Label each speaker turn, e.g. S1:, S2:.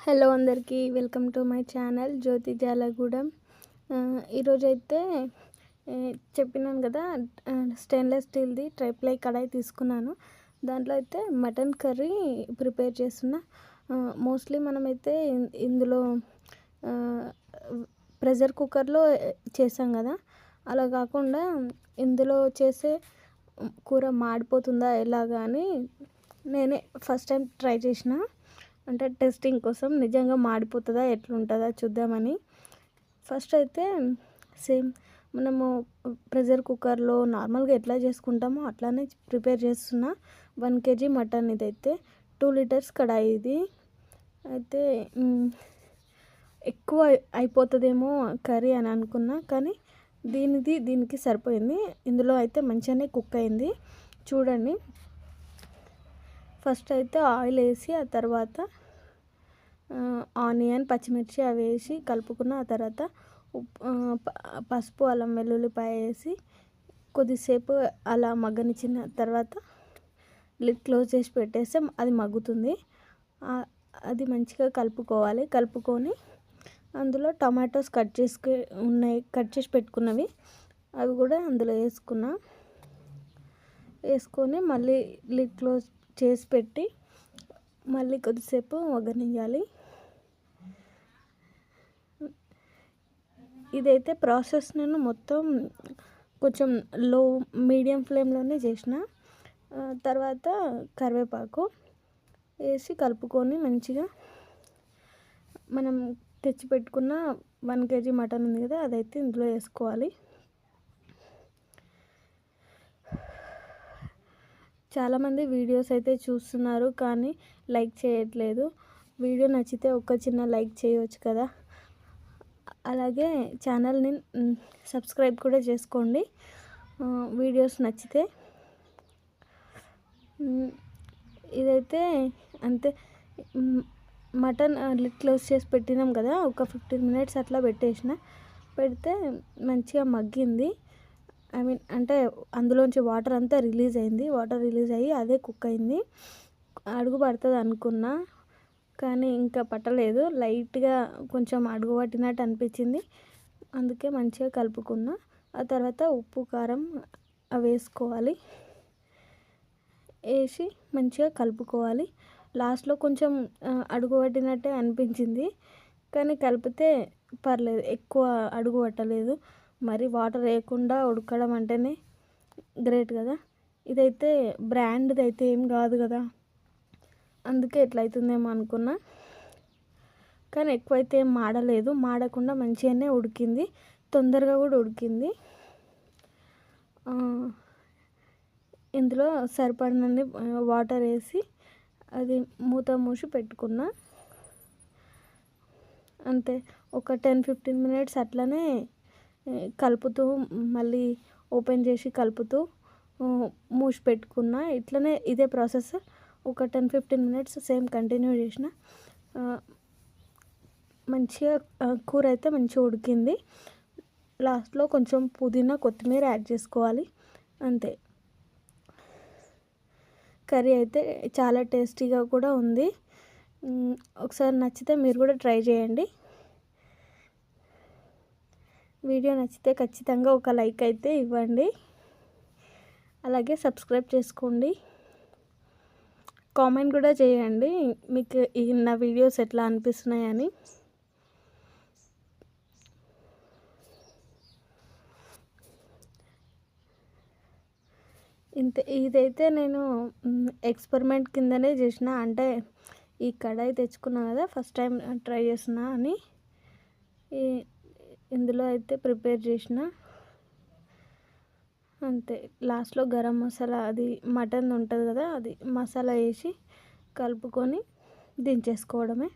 S1: Hello అందరికీ welcome to my channel జ్యోతి జాలగూడెం. ఈరోజైతే చెప్పినాను కదా, స్టెయిన్లెస్ స్టీల్ది ట్రైప్లై కడాయి తీసుకున్నాను. దాంట్లో అయితే మటన్ కర్రీ ప్రిపేర్ చేస్తున్నా. మోస్ట్లీ మనమైతే ఇందులో ప్రెషర్ కుక్కర్లో చేసాం కదా, అలా కాకుండా ఇందులో చేసే కూర మాడిపోతుందా ఎలాగా అని నేనే ఫస్ట్ టైం ట్రై చేసిన. అంటే టెస్టింగ్ కోసం నిజంగా మాడిపోతుందా ఎట్లుంటుందా చూద్దామని. ఫస్ట్ అయితే సేమ్ మనము ప్రెషర్ కుక్కర్లో నార్మల్గా ఎట్లా చేసుకుంటామో అట్లానే ప్రిపేర్ చేస్తున్నా. 1 kg మటన్. ఇదైతే 2 లీటర్స్ కడాయి ఇది. అయితే ఎక్కువ అయిపోతుందేమో కర్రీ అని అనుకున్నా, కానీ దీనికి సరిపోయింది. ఇందులో అయితే మంచిగానే కుక్ అయింది చూడండి. ఫస్ట్ అయితే ఆయిల్ వేసి ఆ తర్వాత ఆనియన్, పచ్చిమిర్చి అవి వేసి కలుపుకున్న. ఆ తర్వాత పసుపు, అల్లం వెల్లుల్లిపాయ వేసి కొద్దిసేపు అలా మగ్గనిచ్చిన తర్వాత లిడ్ క్లోజ్ చేసి పెట్టేస్తే అది మగ్గుతుంది. అది మంచిగా కలుపుకోవాలి. కలుపుకొని అందులో టమాటోస్ కట్ చేసి పెట్టుకున్నవి అవి కూడా అందులో వేసుకొని మళ్ళీ లిడ్ క్లోజ్ చేసి పెట్టి మళ్ళీ కొద్దిసేపు మగ్గనివ్వాలి. ఇదైతే ప్రాసెస్ నేను మొత్తం కొంచెం మీడియం ఫ్లేమ్లోనే చేసిన. తర్వాత కరివేపాకు వేసి కలుపుకొని మంచిగా మనం తెచ్చిపెట్టుకున్న 1 kg మటన్ ఉంది కదా, అదైతే ఇందులో వేసుకోవాలి. చాలామంది వీడియోస్ అయితే చూస్తున్నారు కానీ లైక్ చేయట్లేదు. వీడియో నచ్చితే ఒక చిన్న లైక్ చేయవచ్చు కదా. అలాగే ఛానల్ని సబ్స్క్రైబ్ కూడా చేసుకోండి వీడియోస్ నచ్చితే. ఇదైతే అంతే. మటన్ లిడ్ క్లోజ్ చేసి పెట్టినాం కదా, ఒక 15 minutes అట్లా పెడితే మంచిగా మగ్గింది. అంటే అందులోంచి వాటర్ అంతా రిలీజ్ అయింది. వాటర్ రిలీజ్ అయ్యి అదే కుక్ అయింది. అడుగు పడుతుంది అనుకున్నా కానీ ఇంకా పట్టలేదు. లైట్గా కొంచెం అడుగు పట్టినట్టు అనిపించింది. అందుకే మంచిగా కలుపుకున్నా. ఆ తర్వాత ఉప్పు, కారం అవి వేసుకోవాలి. వేసి మంచిగా కలుపుకోవాలి. లాస్ట్లో కొంచెం అడుగు పట్టినట్టే అనిపించింది, కానీ కలిపితే పర్లేదు, ఎక్కువ అడుగు పట్టలేదు. మరి వాటర్ వేయకుండా ఉడకడం అంటేనే గ్రేట్ కదా. ఇదైతే బ్రాండ్ది అయితే ఏం కాదు కదా, అందుకే ఎట్లయితుందేమో అనుకున్నా. కానీ ఎక్కువైతే ఏం మాడలేదు. మాడకుండా మంచిగానే ఉడికింది, తొందరగా కూడా ఉడికింది. ఇందులో సరిపడినన్ని వాటర్ వేసి అది మూత మూసి పెట్టుకున్నా. అంతే, ఒక 10-15 minutes అట్లనే కలుపుతూ మళ్ళీ ఓపెన్ చేసి కలుపుతూ మూసి పెట్టుకున్నా. ఇట్లనే ఇదే ప్రాసెస్ ఒక 10-15 minutes సేమ్ కంటిన్యూ చేసిన. మంచిగా కూర అయితే మంచిగా ఉడికింది. లాస్ట్లో కొంచెం పుదీనా, కొత్తిమీర యాడ్ చేసుకోవాలి. అంతే, కర్రీ అయితే చాలా టేస్టీగా కూడా ఉంది. ఒకసారి నచ్చితే మీరు కూడా ట్రై చేయండి. వీడియో నచ్చితే ఖచ్చితంగా ఒక లైక్ అయితే ఇవ్వండి. అలాగే సబ్స్క్రైబ్ చేసుకోండి. కామెంట్ కూడా చేయండి మీకు నా వీడియోస్ ఎట్లా అనిపిస్తున్నాయని. ఇదైతే నేను ఎక్స్పెరిమెంట్ కిందనే చేసిన. అంటే ఈ కడాయి తెచ్చుకున్నా కదా, ఫస్ట్ టైం ట్రై చేస్తున్నా అని ఇందులో అయితే ప్రిపేర్ చేసిన. అంతే, లాస్ట్లో గరం మసాలా, అది మటన్ ఉంటుంది కదా, అది మసాలా వేసి కలుపుకొని దించేసుకోవడమే.